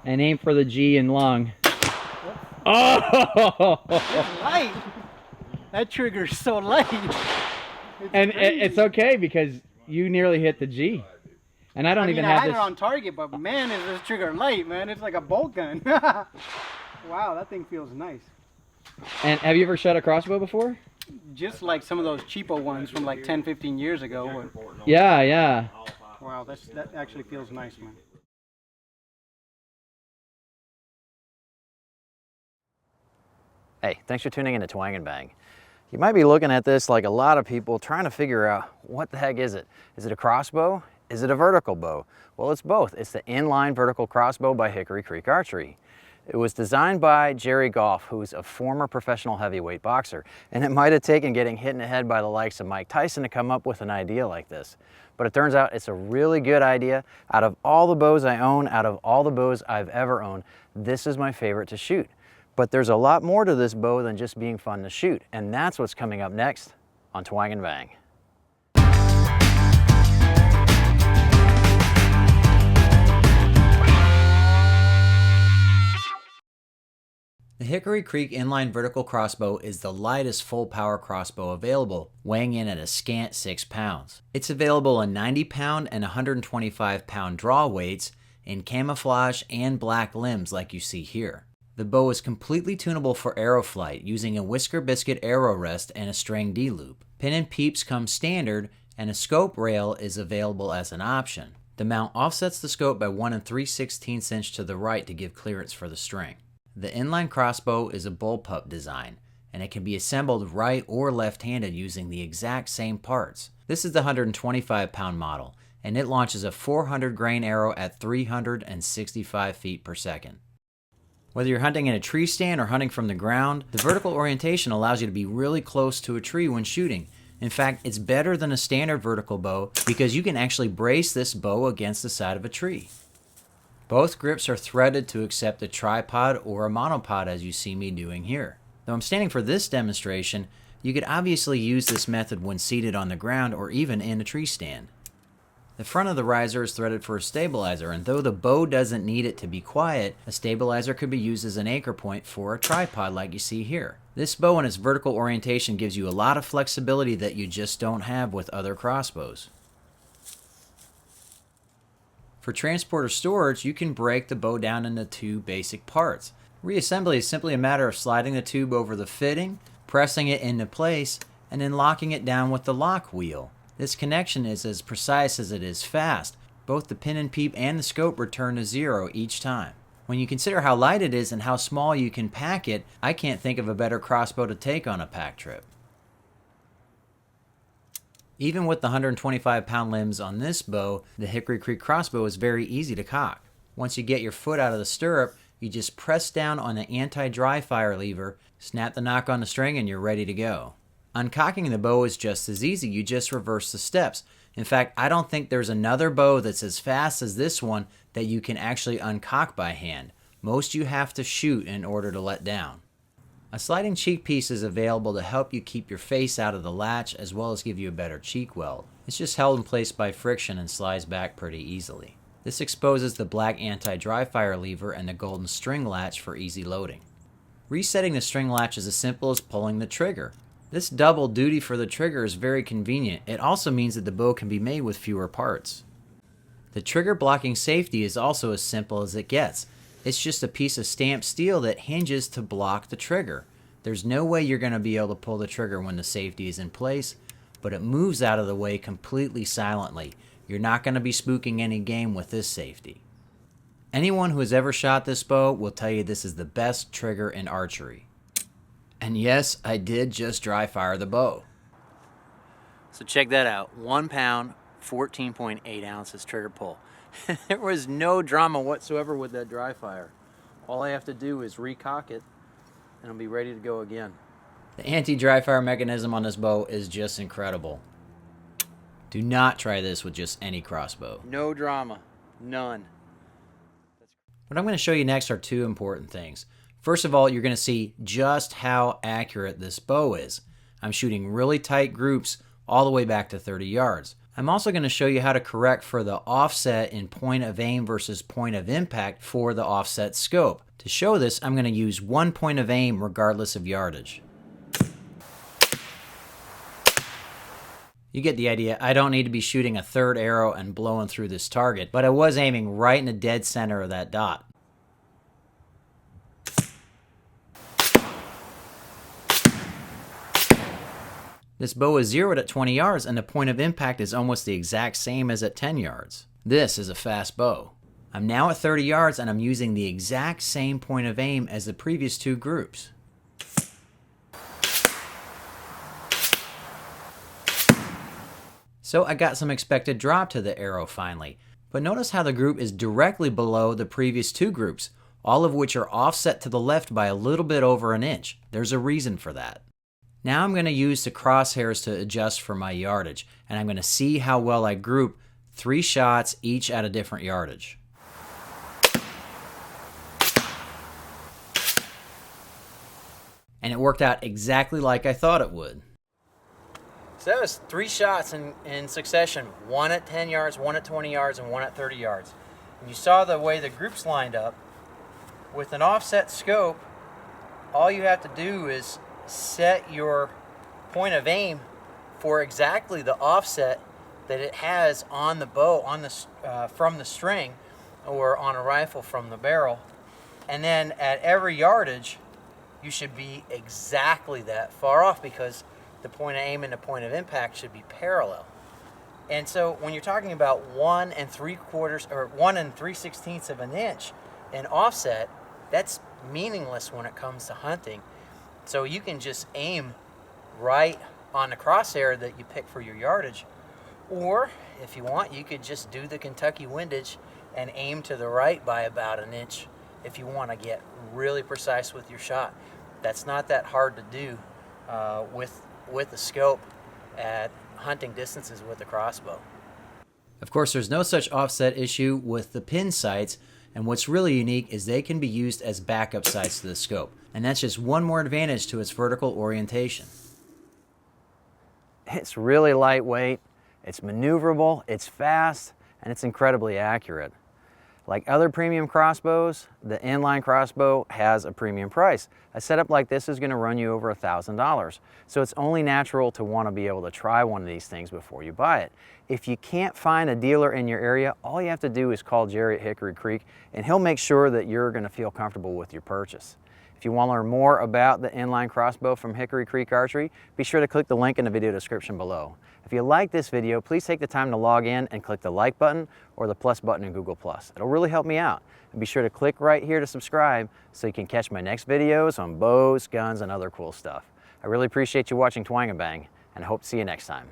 and aim for the G and lung. Oh! It's light. That trigger's so light. It's okay because you nearly hit the G. And I don't even have I had this. it on target, but man, is this trigger light, man. It's like a bolt gun. Wow, that thing feels nice. And have you ever shot a crossbow before? Just like some of those cheapo ones from like 10, 15 years ago. Yeah, yeah. Wow, that actually feels nice, man. Hey, thanks for tuning in to Twang and Bang. You might be looking at this like a lot of people trying to figure out what the heck is it? Is it a crossbow? Is it a vertical bow? Well, it's both. It's the inline vertical crossbow by Hickory Creek Archery. It was designed by Jerry Goff, who's a former professional heavyweight boxer, and it might have taken getting hit in the head by the likes of Mike Tyson to come up with an idea like this. But it turns out it's a really good idea. Out of all the bows I own, out of all the bows I've ever owned, this is my favorite to shoot. But there's a lot more to this bow than just being fun to shoot, and that's what's coming up next on Twang and Bang. The Hickory Creek inline vertical crossbow is the lightest full power crossbow available, weighing in at a scant 6 pounds. It's available in 90 pound and 125 pound draw weights in camouflage and black limbs like you see here. The bow is completely tunable for arrow flight using a Whisker Biscuit arrow rest and a string D-loop. Pin and peeps come standard, and a scope rail is available as an option. The mount offsets the scope by 1 3/16 inch to the right to give clearance for the string. The inline crossbow is a Bullpup design, and it can be assembled right or left-handed using the exact same parts. This is the 125 pound model, and it launches a 400 grain arrow at 365 feet per second. Whether you're hunting in a tree stand or hunting from the ground, the vertical orientation allows you to be really close to a tree when shooting. In fact, it's better than a standard vertical bow because you can actually brace this bow against the side of a tree. Both grips are threaded to accept a tripod or a monopod as you see me doing here. Though I'm standing for this demonstration, you could obviously use this method when seated on the ground or even in a tree stand. The front of the riser is threaded for a stabilizer, and though the bow doesn't need it to be quiet, a stabilizer could be used as an anchor point for a tripod like you see here. This bow and its vertical orientation gives you a lot of flexibility that you just don't have with other crossbows. For transport or storage, you can break the bow down into 2 basic parts. Reassembly is simply a matter of sliding the tube over the fitting, pressing it into place, and then locking it down with the lock wheel. This connection is as precise as it is fast. Both the pin and peep and the scope return to 0 each time. When you consider how light it is and how small you can pack it, I can't think of a better crossbow to take on a pack trip. Even with the 125 pound limbs on this bow, the Hickory Creek crossbow is very easy to cock. Once you get your foot out of the stirrup, you just press down on the anti-dry fire lever, snap the knock on the string, and you're ready to go. Uncocking the bow is just as easy. You just reverse the steps. In fact, I don't think there's another bow that's as fast as this one that you can actually uncock by hand. Most you have to shoot in order to let down. A sliding cheek piece is available to help you keep your face out of the latch as well as give you a better cheek weld. It's just held in place by friction and slides back pretty easily. This exposes the black anti-dry fire lever and the golden string latch for easy loading. Resetting the string latch is as simple as pulling the trigger. This double duty for the trigger is very convenient. It also means that the bow can be made with fewer parts. The trigger blocking safety is also as simple as it gets. It's just a piece of stamped steel that hinges to block the trigger. There's no way you're going to be able to pull the trigger when the safety is in place, but it moves out of the way completely silently. You're not going to be spooking any game with this safety. Anyone who has ever shot this bow will tell you this is the best trigger in archery. And yes, I did just dry fire the bow. So check that out. 1 pound, 14.8 ounces trigger pull. There was no drama whatsoever with that dry fire. All I have to do is recock it and I'll be ready to go again. The anti-dry fire mechanism on this bow is just incredible. Do not try this with just any crossbow. No drama. None. What I'm going to show you next are 2 important things. First of all, you're going to see just how accurate this bow is. I'm shooting really tight groups all the way back to 30 yards. I'm also going to show you how to correct for the offset in point of aim versus point of impact for the offset scope. To show this, I'm going to use one point of aim regardless of yardage. You get the idea. I don't need to be shooting a third arrow and blowing through this target, but I was aiming right in the dead center of that dot. This bow is zeroed at 20 yards and the point of impact is almost the exact same as at 10 yards. This is a fast bow. I'm now at 30 yards and I'm using the exact same point of aim as the previous two groups. So I got some expected drop to the arrow finally, but notice how the group is directly below the previous two groups, all of which are offset to the left by a little bit over an inch. There's a reason for that. Now I'm going to use the crosshairs to adjust for my yardage, and I'm going to see how well I group 3 shots each at a different yardage. And it worked out exactly like I thought it would. So that was 3 shots in succession, one at 10 yards, one at 20 yards, and one at 30 yards. And you saw the way the groups lined up. With an offset scope, all you have to do is set your point of aim for exactly the offset that it has on the bow, on the from the string, or on a rifle from the barrel. And then at every yardage, you should be exactly that far off because the point of aim and the point of impact should be parallel. And so when you're talking about 1 3/4 or 1 3/16 of an inch in offset, that's meaningless when it comes to hunting. So you can just aim right on the crosshair that you pick for your yardage. Or if you want, you could just do the Kentucky windage and aim to the right by about an inch if you want to get really precise with your shot. That's not that hard to do with the scope at hunting distances with the crossbow. Of course, there's no such offset issue with the pin sights, and what's really unique is they can be used as backup sights to the scope, and that's just one more advantage to its vertical orientation. It's really lightweight, it's maneuverable, it's fast, and it's incredibly accurate. Like other premium crossbows, the inline crossbow has a premium price. A setup like this is going to run you over $1,000. So it's only natural to want to be able to try one of these things before you buy it. If you can't find a dealer in your area, all you have to do is call Jerry at Hickory Creek and he'll make sure that you're going to feel comfortable with your purchase. If you want to learn more about the inline crossbow from Hickory Creek Archery, be sure to click the link in the video description below. If you like this video, please take the time to log in and click the like button or the plus button in Google+. It'll really help me out. And be sure to click right here to subscribe so you can catch my next videos on bows, guns, and other cool stuff. I really appreciate you watching Twang and Bang, and I hope to see you next time.